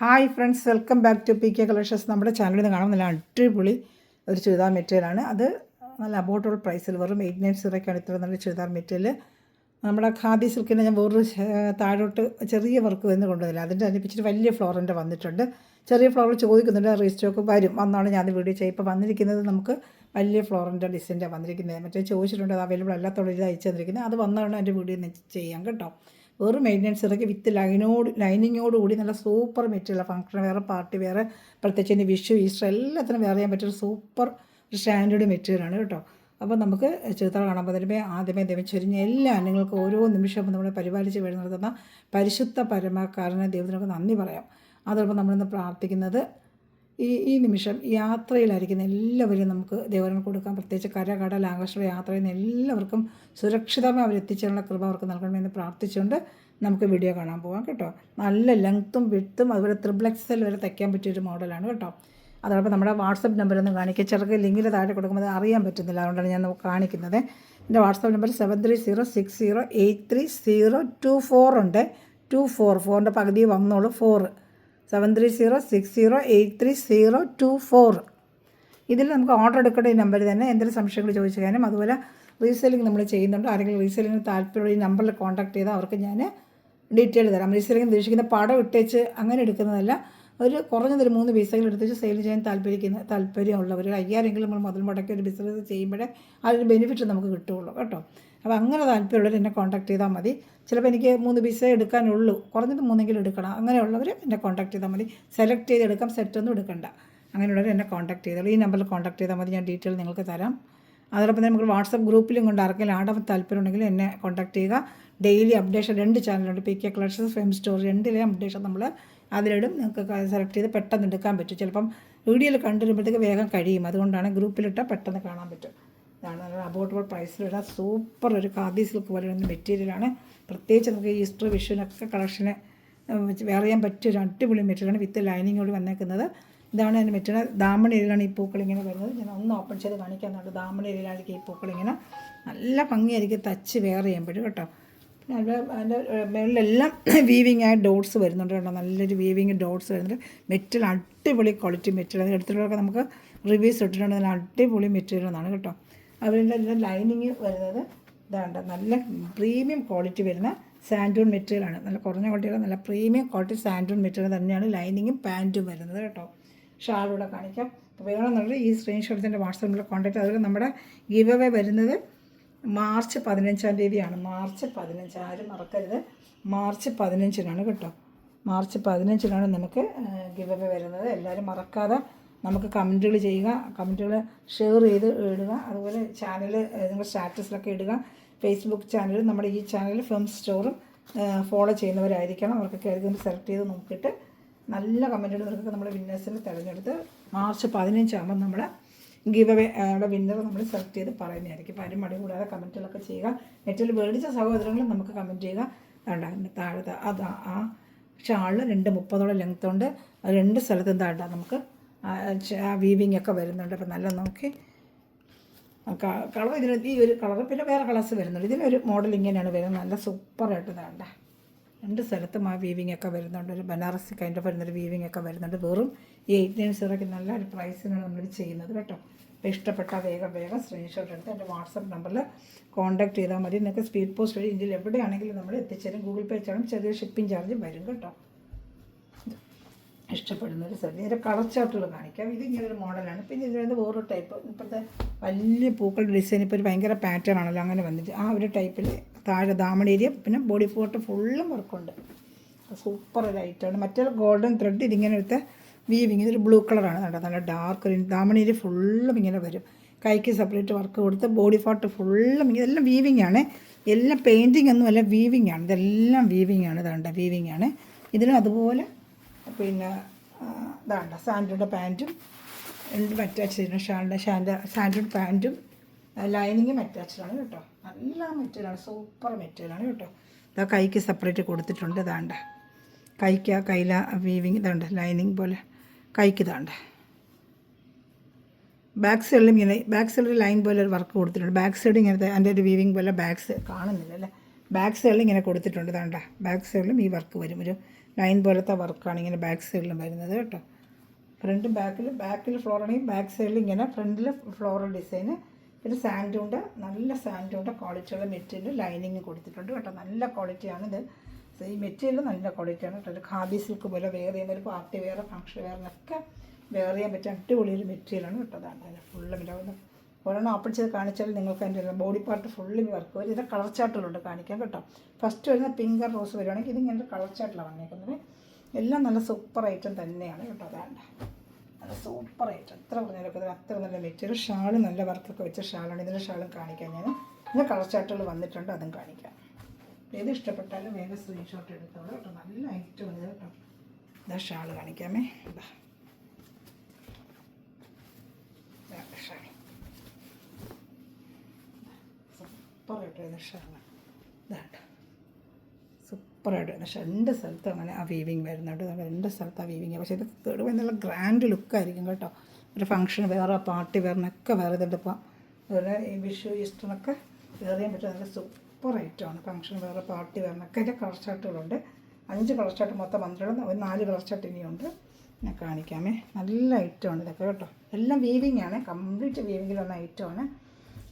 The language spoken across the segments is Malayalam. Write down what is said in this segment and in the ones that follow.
Hi friends, welcome back to PK collections. നമ്മുടെ ചാനലിൽ നിന്ന് കാണാൻ നല്ല അടിപൊളി ഒരു ചുരിദാർ മെറ്റീരിയലാണ്. അത് നല്ല അബോർഡബിൾ പ്രൈസിൽ വെറും 89 ഇത്ര നല്ല ചുരിദാർ മെറ്റീരിയൽ. നമ്മുടെ ഖാദി സിൽക്കിൻ്റെ ഞാൻ വേറൊരു താഴോട്ട് ചെറിയ വർക്ക് വന്ന് കൊണ്ടുവരില്ല, അതിൻ്റെ അനുസരിച്ചിട്ട് വലിയ ഫ്ലോറിൻ്റെ വന്നിട്ടുണ്ട്. ചെറിയ ഫ്ലോറിൽ ചോദിക്കുന്നുണ്ട്, റീസ്റ്റോക്ക് വന്നാണ് ഞാൻ വീഡിയോ ചെയ്യുക. ഇപ്പോൾ വന്നിരിക്കുന്നത് നമുക്ക് വലിയ ഫ്ലോറിൻ്റെ ഡിസൈൻ്റെ വന്നിരിക്കുന്നത്. മറ്റേ ചോദിച്ചിട്ടുണ്ട്, അത് അവൈലബിൾ അല്ലാത്തോളം ഇത് അയച്ചു തന്നിരിക്കുന്നത്. അത് വന്നാണ് എൻ്റെ വീഡിയോ ചെയ്യാം കേട്ടോ. വെറും മെയിൻ്റെനൻസ് ഇറക്കി വിത്ത് ലൈനിങ്ങോടുകൂടി നല്ല സൂപ്പർ മെറ്റീരിയൽ. ഫംഗ്ഷൻ വേറെ, പാർട്ടി വേറെ, പ്രത്യേകിച്ച് ഇനി വിഷു, ഈസ്റ്റർ എല്ലാത്തിനും വേറെ ചെയ്യാൻ പറ്റിയൊരു സൂപ്പർ സ്റ്റാൻഡേർഡ് മെറ്റീരിയലാണ് കേട്ടോ. അപ്പോൾ നമുക്ക് ചുരിദാർ കാണുമ്പോൾ തന്നെ ആദ്യമേ ചൊരിഞ്ഞ എല്ലാ നിങ്ങൾക്ക് ഓരോ നിമിഷവും നമ്മൾ പരിപാലിച്ച് വേണ്ടി നടത്തുന്ന പരിശുദ്ധ പരമക്കാരനെ ദൈവത്തിനൊക്കെ നന്ദി പറയാം. അതോടൊപ്പം നമ്മളിന്ന് പ്രാർത്ഥിക്കുന്നത് ഈ നിമിഷം യാത്രയിലായിരിക്കുന്ന എല്ലാവരെയും നമുക്ക് ദൈവത്തിന് കൊടുക്കാം. പ്രത്യേകിച്ച് കടൽ ആകാശ യാത്ര ചെയ്യുന്ന എല്ലാവർക്കും സുരക്ഷിതമായി അവരെത്തിച്ചേരാനുള്ള കൃപ അവർക്ക് നൽകണമെന്ന് പ്രാർത്ഥിച്ചുകൊണ്ട് നമുക്ക് വീഡിയോ കാണാൻ പോകാം കേട്ടോ. നല്ല ലെങ്ത്തും വിഡ്ത്തും അതുപോലെ XXL വരെ തയ്ക്കാൻ പറ്റിയൊരു മോഡലാണ് കേട്ടോ. അതോടൊപ്പം നമ്മുടെ വാട്സപ്പ് നമ്പറൊന്നും കാണിക്കുക, ചെറുക്ക് ലിങ്കിൽ താഴെ കൊടുക്കുമ്പോൾ അറിയാൻ പറ്റുന്നില്ല, അതുകൊണ്ടാണ് ഞാൻ കാണിക്കുന്നത്. എൻ്റെ വാട്സപ്പ് നമ്പർ 7306083024 ഉണ്ട്. 244 പകുതി വന്നോളൂ, 4 7306083024. ഇതിൽ നമുക്ക് ഓർഡർ എടുക്കേണ്ട ഈ നമ്പർ തന്നെ. എന്തെങ്കിലും സംശയങ്ങൾ ചോദിച്ചാലും അതുപോലെ റീസെല്ലിംഗ് നമ്മൾ ചെയ്യുന്നുണ്ട്. ആരെങ്കിലും റീസെല്ലിങ്ങിന് താല്പര്യമുള്ള ഈ നമ്പറിൽ കോൺടാക്ട് ചെയ്താൽ അവർക്ക് ഞാൻ ഡീറ്റെയിൽ തരാം. റീസെല്ലിംഗ് ഉദ്ദേശിക്കുന്ന പടം ഇട്ടേച്ച് അങ്ങനെ എടുക്കുന്നതല്ല, ഒരു കുറഞ്ഞതൊരു 3 പീസുകൾ എടുത്തേച്ച് സെയിൽ ചെയ്യാൻ താല്പര്യമുള്ളവർ 5000 നമ്മൾ മുതൽ മുടക്കി ഒരു ബിസിനസ് ചെയ്യുമ്പോഴേ അതിന് ബെനിഫിറ്റ് നമുക്ക് കിട്ടുകയുള്ളൂ കേട്ടോ. അപ്പോൾ അങ്ങനെ താല്പര്യമുള്ളവർ എന്നെ കോൺടാക്ട് ചെയ്താൽ മതി. ചിലപ്പോൾ എനിക്ക് 3 പീസേ എടുക്കാനുള്ളൂ, കുറഞ്ഞത് 3 എടുക്കണം, അങ്ങനെയുള്ളവർ എന്നെ കോൺടാക്ട് ചെയ്താൽ മതി. സെലക്ട് ചെയ്തെടുക്കാം, സെറ്റൊന്നും എടുക്കണ്ട. അങ്ങനെയുള്ളവർ എന്നെ കോൺടാക്ട് ചെയ്തോളൂ. ഈ നമ്പറിൽ കോൺടാക്ട് ചെയ്താൽ മതി, ഞാൻ ഡീറ്റെയിൽ നിങ്ങൾക്ക് തരാം. അതോടൊപ്പം നമുക്ക് വാട്സപ്പ് ഗ്രൂപ്പിലും കൊണ്ട് ആർക്കെങ്കിലും ആടാൻ താല്പര്യമുണ്ടെങ്കിൽ എന്നെ കോൺടാക്ട് ചെയ്യുക. ഡെയിലി അപ്ഡേഷൻ 2 ചാനലുണ്ട്, PK കളക്ഷൻസ്, ഫെം സ്റ്റോർ, 2 അപ്ഡേഷൻ നമ്മൾ അതിലിടും. നിങ്ങൾക്ക് സെലക്ട് ചെയ്ത് പെട്ടെന്ന് എടുക്കാൻ പറ്റും. ചിലപ്പം വീഡിയോയിൽ കണ്ടുവരുമ്പോഴത്തേക്ക് വേഗം കഴിയും, അതുകൊണ്ടാണ് ഗ്രൂപ്പിലിട്ടാൽ പെട്ടെന്ന് കാണാൻ പറ്റും. ഇതാണ് നല്ല അബോർഡബിൾ പ്രൈസിലിടുക സൂപ്പർ ഒരു ഖാദി സിൽക്ക് പോലെ ഒരു മെറ്റീരിയലാണ്. പ്രത്യേകിച്ച് നമുക്ക് ഈസ്റ്റർ വിഷുവിനൊക്കെ കളക്ഷന് വേറെ ചെയ്യാൻ പറ്റിയൊരു അടിപൊളി മെറ്റീരിയലാണ് വിത്ത് ലൈനിങ്ങോട് വന്നേക്കുന്നത്. ഇതാണ് അതിൻ്റെ മെറ്റീരിയൽ. ദാമൺ ഏരിയയിലാണ് ഈ പൂക്കൾ ഇങ്ങനെ വരുന്നത്. ഞാൻ ഒന്ന് ഓപ്പൺ ചെയ്ത് കാണിക്കാറുണ്ട്. ദാമൺ ഏരിയയിലായിരിക്കും ഈ പൂക്കൾ ഇങ്ങനെ നല്ല ഭംഗിയായിരിക്കും തച്ച് വേറെ ചെയ്യുമ്പോഴും കേട്ടോ. പിന്നെ അതിൻ്റെ മേളിലെല്ലാം വീവിങ് ആയ ഡോട്ട്സ് വരുന്നുണ്ട് കേട്ടോ. നല്ലൊരു വീവിങ് ഡോട്ട്സ് വരുന്നുണ്ട്. മെറ്റീരിയൽ അടിപൊളി ക്വാളിറ്റി മെറ്റീരിയൽ. അത് എടുത്തിട്ടൊക്കെ നമുക്ക് റിവ്യൂസ് ഇട്ടിട്ടുണ്ട്. നല്ല അടിപൊളി മെറ്റീരിയൽ എന്നാണ് കേട്ടോ. അതിൻ്റെ ലൈനിങ് വരുന്നത് ഇതാണ്ട് നല്ല പ്രീമിയം ക്വാളിറ്റി വരുന്ന സാൻഡൂൺ മെറ്റീരിയലാണ്. നല്ല കുറഞ്ഞ ക്വാളിറ്റിയുള്ള നല്ല പ്രീമിയം ക്വാളിറ്റി സാൻഡൂൺ മെറ്റീരിയൽ തന്നെയാണ് ലൈനിങ്ങും പാൻറ്റും വരുന്നത് കേട്ടോ. ഷാളൂടെ കാണിക്കാം. വേണമെന്നുള്ളത് ഈ സ്ക്രീൻഷോട്ടിൻ്റെ വാട്സാപ്പിൽ കോൺടാക്ട്. അതുപോലെ നമ്മുടെ ഗിവ് അവേ വരുന്നത് മാർച്ച് 15-ാം തീയതിയാണ്. മാർച്ച് 15, ആരും മറക്കരുത്. മാർച്ച് 15-നാണ് കേട്ടോ. മാർച്ച് 15-നാണ് നമുക്ക് ഗിവ് അവേ വരുന്നത്. എല്ലാവരും മറക്കാതെ നമുക്ക് കമൻറ്റുകൾ ചെയ്യുക, കമൻറ്റുകൾ ഷെയർ ചെയ്ത് ഇടുക. അതുപോലെ ചാനൽ നിങ്ങൾ സ്റ്റാറ്റസിലൊക്കെ ഇടുക. ഫേസ്ബുക്ക് ചാനൽ, നമ്മുടെ ഈ ചാനൽ ഫെം സ്റ്റോറും ഫോളോ ചെയ്യുന്നവരായിരിക്കണം. അവർക്കൊക്കെ ആയിരിക്കും സെലക്ട് ചെയ്ത് നോക്കിയിട്ട് നല്ല കമൻറ്റുകൾ നിൽക്കുക. നമ്മൾ വിന്നേഴ്സിനെ തിരഞ്ഞെടുത്ത് മാർച്ച് 15 ആകുമ്പോൾ നമ്മുടെ ഗിവ് അവേ വിന്നർ നമ്മൾ സെലക്ട് ചെയ്ത് പറയുന്നതായിരിക്കും. അപ്പോൾ ആരും മടി കൂടാതെ കമൻറ്റുകളൊക്കെ ചെയ്യുക. മെറ്റീരിയൽ മേടിച്ച സഹോദരങ്ങളും നമുക്ക് കമൻറ്റ് ചെയ്യുക. അതുകൊണ്ട് താഴത്തെ അത് ആ ഷാളിൽ 2:30 ലെങ്ത്തുണ്ട്. 2 സ്ഥലത്തും താഴെ നമുക്ക് വീവിങ് ഒക്കെ വരുന്നുണ്ട്. അപ്പോൾ നല്ല നോക്കി കളർ ഇതിന് ഈ ഒരു കളർ, പിന്നെ വേറെ കളേഴ്സ് വരുന്നുണ്ട്. ഇതിനൊരു മോഡൽ ഇങ്ങനെയാണ് വരുന്നത്. നല്ല സൂപ്പറായിട്ട് വേണ്ട 2 സ്ഥലത്തും ആ വീവിങ് ഒക്കെ വരുന്നുണ്ട്. ഒരു ബനാറസി കൈൻഡ് ഓഫ് വരുന്നൊരു വീവിങ് ഒക്കെ വരുന്നുണ്ട്. വെറും 89 നല്ല ഒരു പ്രൈസിനാണ് നമ്മളിത് ചെയ്യുന്നത് കേട്ടോ. അപ്പോൾ ഇഷ്ടപ്പെട്ട വേഗം സ്ക്രീൻഷോട്ട് എടുത്ത് എൻ്റെ വാട്സപ്പ് നമ്പറിൽ കോൺടാക്ട് ചെയ്താൽ മതി. നിങ്ങൾക്ക് സ്പീഡ് പോസ്റ്റ് വഴി ഇന്ത്യയിൽ എവിടെയാണെങ്കിലും നമ്മൾ എത്തിച്ചേരും. ഗൂഗിൾ പേ ചെയ്യണം, ചെറിയ ഷിപ്പിംഗ് ചാർജ് വരും കേട്ടോ. ഇഷ്ടപ്പെടുന്നൊരു സെറ്റ്. ഇതിൻ്റെ കളർ ചാർട്ടുകൾ കാണിക്കാം. ഇതിങ്ങനൊരു മോഡലാണ്. പിന്നെ ഇതിൻ്റെ വേറൊരു ടൈപ്പ്, ഇപ്പോഴത്തെ വലിയ പൂക്കളുടെ ഡിസൈൻ ഇപ്പോൾ ഒരു ഭയങ്കര പാറ്റേൺ ആണല്ലോ, അങ്ങനെ വന്നിട്ട് ആ ഒരു ടൈപ്പിൽ താഴെ ദാമൺ ഏരിയ പിന്നെ ബോഡി ഫോർട്ട് ഫുള്ളും വർക്കുണ്ട്. സൂപ്പർ ഒരു ഐറ്റമാണ്. മറ്റേ ഗോൾഡൻ ത്രെഡ് ഇതിങ്ങനെ എടുത്ത വീവിങ്, ഇതൊരു ബ്ലൂ കളറാണ് കേട്ടോ. നല്ല ഡാർക്ക് ഒരു ദാമൺ ഏരിയ ഫുള്ളും ഇങ്ങനെ വരും. കൈക്ക് സെപ്പറേറ്റ് വർക്ക് കൊടുത്ത് ബോഡി ഫോർട്ട് ഫുള്ളും ഇതെല്ലാം വീവിങ് ആണ്. എല്ലാം പെയിൻറ്റിങ് ഒന്നുമല്ല, വീവിങ് ആണ്. ഇതെല്ലാം വീവിങ് ആണ്. ഇതാണ്ട വീവിങ് ആണ്. ഇതിനും അതുപോലെ പിന്നെ ഇതാണ്ട സാൻഡൂണിൻ്റെ പാൻറ്റും 2 അറ്റാച്ച് ചെയ്തിട്ടുണ്ട്. സാൻഡൂൺ പാൻറ്റും ലൈനിങ്ങും അറ്റാച്ച്ഡാണ് കേട്ടോ. നല്ല മെറ്റീരിയലാണ്, സൂപ്പർ മെറ്റീരിയലാണ് കേട്ടോ. ഇതാ കൈക്ക് സെപ്പറേറ്റ് കൊടുത്തിട്ടുണ്ട്. ഇതാണ്ട കൈല വീവിങ് ഇതാണ്ട് ലൈനിങ് പോലെ കൈക്ക് ഇതാണ്ട്. ബാക്ക് സൈഡിലും ഇങ്ങനെ ബാക്ക് സൈഡിൽ ലൈൻ പോലെ ഒരു വർക്ക് കൊടുത്തിട്ടുണ്ട്. ബാക്ക് സൈഡ് ഇങ്ങനത്തെ അതിൻ്റെ ഒരു വീവിങ് പോലെ ബാക്ക് സൈഡ് കാണുന്നില്ല അല്ലേ. ബാക്ക് സൈഡിൽ ഇങ്ങനെ കൊടുത്തിട്ടുണ്ട്. ഇതാണ്ട ബാക്ക് സൈഡിലും ഈ വർക്ക് വരും. ഒരു ലൈൻ പോലത്തെ വർക്കാണ് ഇങ്ങനെ ബാക്ക് സൈഡിലും വരുന്നത് കേട്ടോ. ഫ്രണ്ടും ബാക്കിൽ ഫ്ലോറാണെങ്കിൽ ബാക്ക് സൈഡിൽ ഇങ്ങനെ ഫ്രണ്ടിൽ ഫ്ലോറൽ ഡിസൈന്, പിന്നെ സാൻഡുണ്ട്, നല്ല സാൻഡുണ്ട്, ക്വാളിറ്റിയുള്ള മെറ്റീരിയൽ ലൈനിങ് കൊടുത്തിട്ടുണ്ട് കേട്ടോ. നല്ല ക്വാളിറ്റിയാണിത്. ഈ മെറ്റീരിയൽ നല്ല ക്വാളിറ്റിയാണ് കേട്ടോ. ഒരു ഖാദി സിൽക്ക് പോലെ വെയർ ചെയ്യുന്ന ഒരു പാർട്ടി വെയർ, ഫംഗ്ഷൻ വെയറിനൊക്കെ വെയർ ചെയ്യാൻ പറ്റിയ അടിപൊളിയൊരു മെറ്റീരിയലാണ് കേട്ടോ. അതാണ് അതിന് ഫുള്ള് മിലാവുന്ന ഒരെണ്ണം ഓപ്പൺ ചെയ്ത് കാണിച്ചാൽ നിങ്ങൾക്ക് അതിൻ്റെ ബോഡി പാർട്ട് ഫുള്ള് വർക്ക് വരും. ഇതിൻ്റെ കളർ ചാർട്ടുകളുണ്ട് കാണിക്കാം കേട്ടോ. ഫസ്റ്റ് വരുന്ന പിങ്ക് ആൻഡ് റോസ് വരുവാണെങ്കിൽ ഇതിങ്ങനെ കളർ ചാർട്ടിലാണ് വന്നേക്കുന്നത്. എല്ലാം നല്ല സൂപ്പർ ഐറ്റം തന്നെയാണ് കേട്ടോ. അതാണ് നല്ല സൂപ്പർ ഐറ്റം. എത്ര പറഞ്ഞാലൊക്കെ അത്ര നല്ല മെറ്റീരിയൽ. ഷാൾ നല്ല വർക്കൊക്കെ വെച്ച ഷാളാണ്. ഇതിൻ്റെ ഷാളും കാണിക്കാം ഞാൻ. ഇതിൻ്റെ കളർ ചാർട്ടുകൾ വന്നിട്ടുണ്ട്, അതും കാണിക്കാം. ഏത് ഇഷ്ടപ്പെട്ടാലും വേഗം സ്ക്രീൻഷോട്ട് എടുത്തോളൂ കേട്ടോ. നല്ല ഐറ്റം ഇത് കേട്ടോ. ഇതാ ഷാൾ കാണിക്കാമേ. ഇതാ ഷാൾ സൂപ്പറായിട്ട് വരുന്ന ഷാളാണ്. ഇതാട്ടോ സൂപ്പറായിട്ട് വരുന്ന ഷാൾ. രണ്ട് സ്ഥലത്തും അങ്ങനെ ആ വീവിങ് വരുന്നുണ്ട്. രണ്ട് സ്ഥലത്ത് ആ വീവിങ്. പക്ഷേ ഇത് കേടുമ്പോൾ നല്ല ഗ്രാൻഡ് ലുക്കായിരിക്കും കേട്ടോ. ഒരു ഫംഗ്ഷൻ വേറെ, പാർട്ടി വെയറിനൊക്കെ വേറെ ഇതെടുപ്പം. അതുപോലെ ഈ വിഷു ഈസ്റ്ററിനൊക്കെ വേറെ ചെയ്യാൻ പറ്റും. നല്ല സൂപ്പർ ഐറ്റമാണ്. ഫംഗ്ഷൻ വേറെ, പാർട്ടി വെയറിനൊക്കെ അതിൻ്റെ കളർ ചാർട്ടുകളുണ്ട്. 5 കളർ ചാർട്ട് മൊത്തം 12, ഒരു 4 കളർ ചാർട്ട് ഇനിയുണ്ട്. ഞാൻ കാണിക്കാമേ. നല്ല ഐറ്റമാണ് ഇതൊക്കെ കേട്ടോ. എല്ലാം വീവിങ് ആണ്, കംപ്ലീറ്റ് വീവിങ്ങിൽ വന്ന ഐറ്റമാണ്.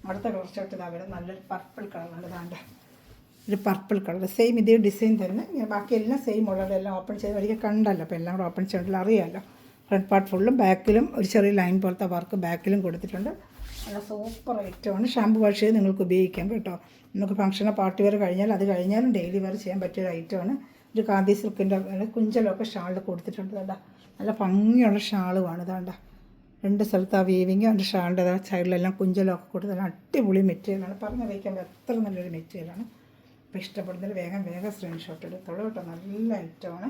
അടുത്ത കളർ ചാർട്ട് ഇതാ നല്ലൊരു പർപ്പിൾ കളറുണ്ട്. ഇതാണ്ട് ഒരു പർപ്പിൾ കളർ സെയിം ഇതേ ഡിസൈൻ തന്നെ. ഇങ്ങനെ ബാക്കിയെല്ലാം സെയിം ഉള്ളത് എല്ലാം ഓപ്പൺ ചെയ്ത് ഒരിക്കൽ കണ്ടല്ലോ. അപ്പോൾ എല്ലാം കൂടെ ഓപ്പൺ ചെയ്തിട്ടുള്ള അറിയാമല്ലോ. ഫ്രണ്ട് പാർട്ട് ഫുള്ളും ബാക്കിലും ഒരു ചെറിയ ലൈൻ പോലത്തെ വർക്ക് ബാക്കിലും കൊടുത്തിട്ടുണ്ട്. നല്ല സൂപ്പർ ഐറ്റമാണ്. ഷാമ്പു വാഷ് ചെയ്ത് നിങ്ങൾക്ക് ഉപയോഗിക്കാം കേട്ടോ. നമുക്ക് ഫംഗ്ഷനോ പാർട്ടി വെയർ കഴിഞ്ഞാൽ അത് കഴിഞ്ഞാലും ഡെയിലി വെയർ ചെയ്യാൻ പറ്റിയൊരു ഐറ്റമാണ്. ഒരു ഖാദി സിൽക്കിൻ്റെ കുഞ്ചലൊക്കെ ഷാളിൽ കൊടുത്തിട്ടുണ്ട്. ഇതാ നല്ല ഭംഗിയുള്ള ഷാളുമാണ്. ഇതാണ്ട രണ്ട് സ്ഥലത്ത് ആ വീവിങ് അതിൻ്റെ ഷാളിൻ്റെ സൈഡിലെല്ലാം കുഞ്ചലൊക്കെ കൊടുത്ത് നല്ല അടിപൊളി മെറ്റീരിയലാണ്. പറഞ്ഞറിയിക്കാൻ എത്ര നല്ലൊരു മെറ്റീരിയലാണ്. അപ്പോൾ ഇഷ്ടപ്പെടുന്നതിൽ വേഗം സ്ക്രീൻഷോട്ട് എടുത്തോളൂ കേട്ടോ. നല്ല ഐറ്റമാണ്.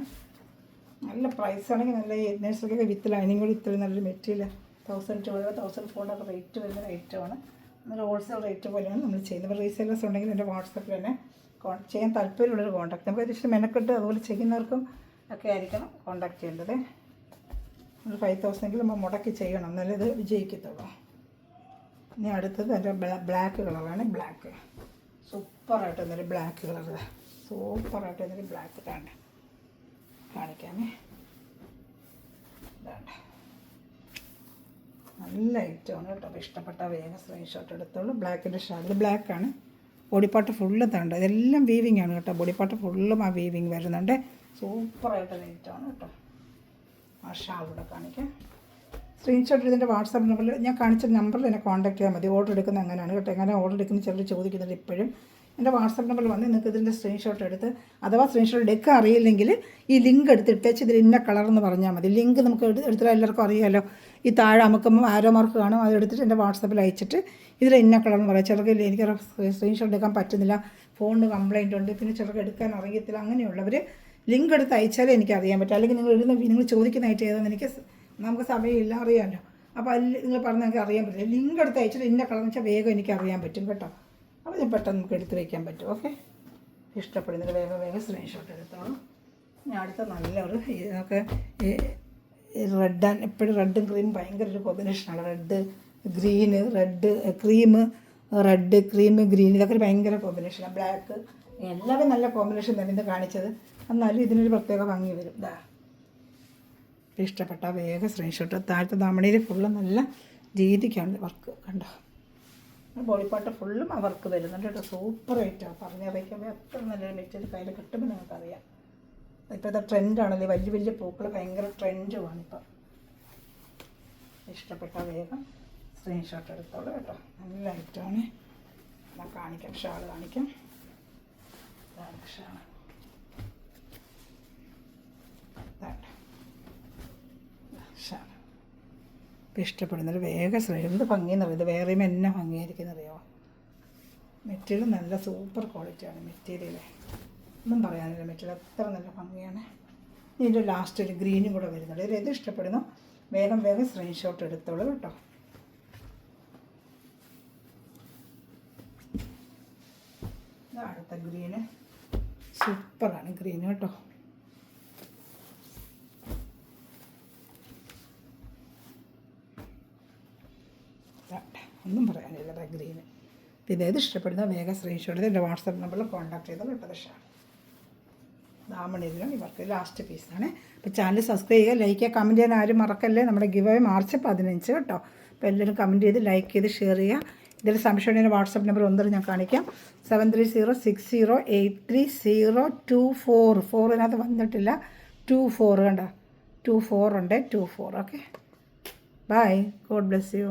നല്ല പ്രൈസാണെങ്കിൽ നല്ല നേഴ്സറിക്കൊക്കെ വിത്ത് ലൈനിങ് കൂടി ഇത്രയും നല്ലൊരു മെറ്റീരിയൽ 1200 1400 റേറ്റ് വരുന്ന ഐറ്റമാണ്. നല്ല ഹോൾസെയിൽ റേറ്റ് പോലെയാണ് നമ്മൾ ചെയ്യുന്നത്. ഇപ്പോൾ റീസെയിലേഴ്സ് ഉണ്ടെങ്കിൽ എൻ്റെ വാട്സപ്പിൽ തന്നെ ചെയ്യാൻ താല്പര്യമുള്ളൊരു കോൺടാക്ട്. നമുക്ക് ഏകദേശം മെനക്കെട്ട് അതുപോലെ ചെയ്യുന്നവർക്കും ഒക്കെ ആയിരിക്കണം കോൺടാക്ട് ചെയ്യേണ്ടത്. നമ്മൾ 5000 നമ്മൾ മുടക്കി ചെയ്യണം, എന്നാലേ ഇത് വിജയിക്കത്തുള്ളൂ. ഇനി അടുത്തത് എൻ്റെ ബ്ലാക്ക് കളറാണ്. ബ്ലാക്ക് സൂപ്പറായിട്ട് എന്നൊരു ബ്ലാക്ക് കളർ. സൂപ്പറായിട്ട് എന്നൊരു ബ്ലാക്ക് കാണിക്കാമേ. ഇതാണ് നല്ല ഐറ്റമാണ് കേട്ടോ. അപ്പോൾ ഇഷ്ടപ്പെട്ട വേഗം സ്ക്രീൻഷോട്ട് എടുത്തോളൂ. ബ്ലാക്കിൻ്റെ ഷാൾ ഇത് ബ്ലാക്കാണ്. ബോഡിപ്പാർട്ട് ഫുള്ള് തണ്ട്. ഇതെല്ലാം വീവിങ് ആണ് കേട്ടോ. ബോഡിപ്പാർട്ട് ഫുള്ളും ആ വീവിങ് വരുന്നുണ്ട്. സൂപ്പറായിട്ടുള്ള ഐറ്റമാണ് കേട്ടോ. ആ ഷാൾ കൂടെ കാണിക്കാം. സ്ക്രീൻഷോട്ട് ഇതിൻ്റെ വാട്സാപ്പ് നമ്പറിൽ ഞാൻ കാണിച്ച നമ്പറിൽ എന്നെ കോൺടാക്ട് ചെയ്യാൻ മതി. ഓർഡർ എടുക്കുന്നത് അങ്ങനെയാണ് കേട്ടോ. എങ്ങനെ ഓർഡർ എടുക്കുന്നത് ചിലർ ചോദിക്കുന്നുണ്ട് ഇപ്പോഴും. എൻ്റെ വാട്സാപ്പ് നമ്പറിൽ വന്ന് നിങ്ങൾക്ക് ഇതിൻ്റെ സ്ക്രീൻഷോട്ട് എടുത്ത്, അഥവാ സ്ക്രീൻഷോട്ട് എടുക്കാൻ അറിയില്ലെങ്കിൽ ഈ ലിങ്ക് എടുത്തിട്ടേച്ച് ഇതിൽ ഇന്ന കളർ എന്ന് പറഞ്ഞാൽ മതി. ലിങ്ക് നമുക്ക് എടുത്താൽ എല്ലാവർക്കും അറിയാമല്ലോ. ഈ താഴെ അമുക്കുമ്പോൾ ആരോ മാർക്ക് കാണും. അതെടുത്തിട്ട് എൻ്റെ വാട്സാപ്പിൽ അയച്ചിട്ട് ഇതിൽ ഇന്ന കളർ എന്ന് പറയാം. ചിലർക്ക് എനിക്ക് സ്ക്രീൻഷോട്ട് എടുക്കാൻ പറ്റുന്നില്ല, ഫോണിന് കംപ്ലയിൻ്റ് ഉണ്ട്, പിന്നെ ചിലർക്ക് എടുക്കാൻ അറിയത്തില്ല. അങ്ങനെയുള്ളവർ ലിങ്ക് എടുത്ത് അയച്ചാലേ എനിക്ക് അറിയാൻ പറ്റും. അല്ലെങ്കിൽ നിങ്ങൾ ചോദിക്കുന്ന ഐറ്റം ഏതാണെന്ന് നമുക്ക് സമയമില്ല, അറിയാമല്ലോ. അപ്പോൾ അതിൽ നിങ്ങൾ പറഞ്ഞാൽ എനിക്ക് അറിയാൻ പറ്റില്ല. ലിങ്ക് എടുത്ത് അയച്ചിട്ട് ഇന്ന കളർ എന്ന് വെച്ചാൽ വേഗം എനിക്ക് അറിയാൻ പറ്റും കേട്ടോ. അപ്പോൾ ഞാൻ പെട്ടെന്ന് നമുക്ക് എടുത്ത് വയ്ക്കാൻ പറ്റും. ഓക്കെ, ഇഷ്ടപ്പെടുന്നതിന് വേഗം സ്ക്രീൻഷോട്ട് എടുത്തോളൂ. ഞാൻ അടുത്ത നല്ലൊരു ഇതൊക്കെ റെഡ് ആൻഡ് എപ്പോഴും റെഡും ക്രീമും ഭയങ്കര ഒരു കോമ്പിനേഷനാണ്. Red green, red cream green, ഇതൊക്കെ ഒരു ഭയങ്കര കോമ്പിനേഷനാണ്. ബ്ലാക്ക് എല്ലാവരും നല്ല കോമ്പിനേഷൻ തന്നെ ഇത് കാണിച്ചത്. എന്നാലും ഇതിനൊരു പ്രത്യേക ഭംഗി വരും. ഇതാ ഇഷ്ടപ്പെട്ട വേഗം സ്ക്രീൻഷോട്ട്. താഴത്തെ ദാമണിയിൽ ഫുള്ളും നല്ല രീതിക്കാണ് വർക്ക് കണ്ടോ. ബോഡി പാർട്ട് ഫുള്ളും ആ വർക്ക് വരുന്നുണ്ട് കേട്ടോ. സൂപ്പർ ഐറ്റമാണ്. പറഞ്ഞറിയിക്കുമ്പോൾ എത്ര നല്ലൊരു മെറ്റീരിയൽ കയ്യിൽ കിട്ടുമ്പോൾ നിങ്ങൾക്കറിയാം. ഇപ്പോഴത്തെ ട്രെൻഡാണല്ലേ, വലിയ പൂക്കൾ ഭയങ്കര ട്രെൻഡുമാണ് ഇപ്പം. ഇഷ്ടപ്പെട്ട വേഗം സ്ക്രീൻഷോട്ട് എടുത്തോളൂ കേട്ടോ. നല്ല ഐറ്റമാണ്. ഞാൻ കാണിക്കാം, ഷാൾ കാണിക്കാം. ഷാൾ ഷാൾ ഇപ്പം ഇഷ്ടപ്പെടുന്നത് വേഗം എന്ത് ഭംഗിയെന്ന് അറിയാം. ഇത് വേറെയും എന്നെ ഭംഗിയായിരിക്കും അറിയാമോ. മെറ്റീരിയൽ നല്ല സൂപ്പർ ക്വാളിറ്റിയാണ്. മെറ്റീരിയൽ ഒന്നും പറയാനില്ല. മെറ്റീരിയൽ അത്ര നല്ല ഭംഗിയാണ്. ഇതിൻ്റെ ലാസ്റ്റ് ഒരു ഗ്രീനും കൂടെ വരുന്നുണ്ട്. ഇതിൽ ഏത് ഇഷ്ടപ്പെടുന്നു വേഗം സ്ക്രീൻഷോട്ട് എടുത്തോളൂ കേട്ടോ. അടുത്ത ഗ്രീന് സൂപ്പറാണ്. ഗ്രീന് കേട്ടോ. ഒന്നും പറയാനില്ല ഗ്രീന്. പിന്നെ ഏത് ഇഷ്ടപ്പെടുന്ന വേഗം സ്ക്രീൻഷോട്ട് എൻ്റെ വാട്സാപ്പ് നമ്പറിൽ കോൺടാക്ട് ചെയ്താൽ കേട്ടോ. ഷാൾ ദാമണിയിലും ഇവർക്ക് ലാസ്റ്റ് പീസാണ്. അപ്പോൾ ചാനൽ സബ്സ്ക്രൈബ് ചെയ്യുക, ലൈക്ക് ചെയ്യുക, കമൻറ്റ് ചെയ്യാൻ ആരും മറക്കല്ലേ. നമ്മുടെ ഗിവ് അവേ മാർച്ച് 15 കേട്ടോ. അപ്പോൾ എല്ലാവരും കമൻറ്റ് ചെയ്ത് ലൈക്ക് ചെയ്ത് ഷെയർ ചെയ്യുക. ഇതിൽ സംശയമുണ്ടെങ്കിൽ വാട്സപ്പ് നമ്പർ ഒന്നും ഞാൻ കാണിക്കാം. 7306024024. 4 ഇതിനകത്ത് വന്നിട്ടില്ല. 24 കണ്ടോ, 24 ഉണ്ട്. 24. Okay, bye. God bless U.